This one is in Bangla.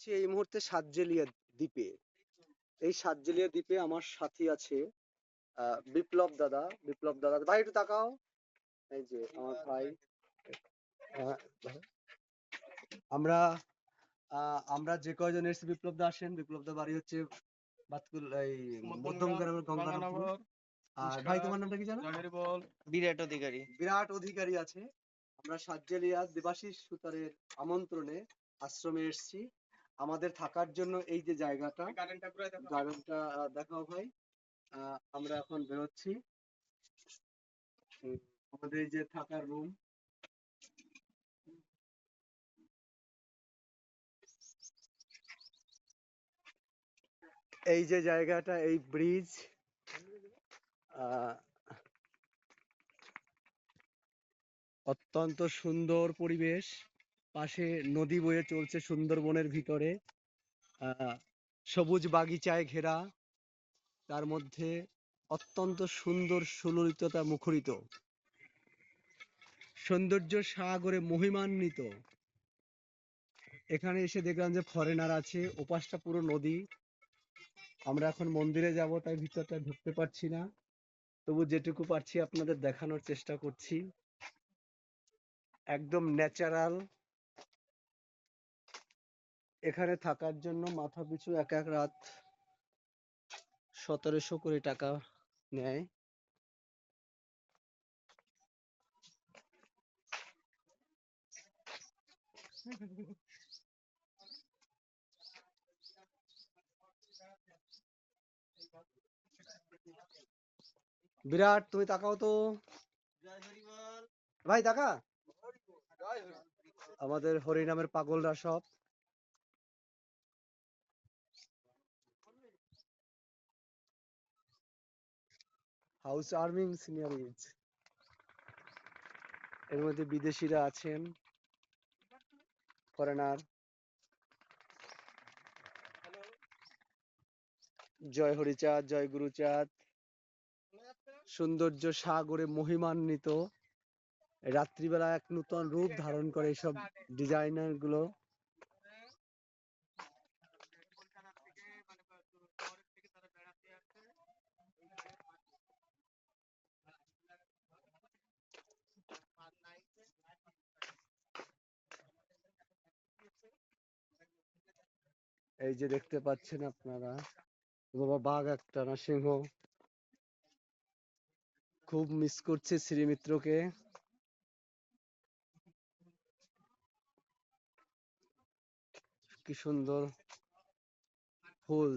আছি এই মুহূর্তে সাতজেলিয়া দ্বীপে। এই সাতজেলিয়া দ্বীপে আমার সাথী আছে বিপ্লব দাদা। বিপ্লব দাদা, ভাই একটু তাকাও। এই যে আমার ভাই। আহ, আমরা আমরা যে কয়জন এসেছি, বিপ্লব দা আসেন। বিপ্লব দা বাড়ি হচ্ছে এই মধ্যমগ্রামের গঙ্গারামপুর। আর ভাই তোমার নামটা কি জানো? বিরাট অধিকারী। বিরাট অধিকারী আছে। আমরা সাতজেলিয়া দেবাশিস সুতারের আমন্ত্রণে আশ্রমে এসেছি আমাদের থাকার জন্য। এই যে জায়গাটা, গার্ডেনটা দেখাও ভাই। আমরা এখন বেরোচ্ছি। আমাদের এই যে থাকার রুম, এই যে জায়গাটা, এই ব্রিজ, অত্যন্ত সুন্দর পরিবেশ। পাশে নদী বয়ে চলছে সুন্দরবনের ভিতরে, সবুজ বাগিচায় ঘেরা, তার মধ্যে অত্যন্ত সুন্দর সুললিততা মুখরিত, সৌন্দর্য সাগরে মহিমান্বিত। এখানে এসে দেখলাম যে ফরেনার আছে, ওপাশটা পুরো নদী। আমরা এখন মন্দিরে যাব, তাই ভিতরটা ঢুকতে পারছি না, তবু যেটুকু পারছি আপনাদের দেখানোর চেষ্টা করছি। একদম ন্যাচারাল। এখানে থাকার জন্য মাথা পিছু এক এক রাত 1700 করে টাকা নেয়। বিরাট, তুমি তাকাও তো ভাই, তাকা। আমাদের হরিনামের পাগলরা সব। হাউস আর্মিং সিনিয়রিজ। এর মধ্যে বিদেশিরা আছেন, ফরেনার। জয় হরিচাঁদ, জয় গুরুচাঁদ। সৌন্দর্য সাগরে মহিমান্বিত। রাত্রিবেলা এক নূতন রূপ ধারণ করে এইসব ডিজাইনার গুলো। এই যে দেখতে পাচ্ছেন আপনারা, বাবা বাঘ একটা না সিংহ। খুব মিস করছে শ্রীমিত্রকে। কি সুন্দর ফুল।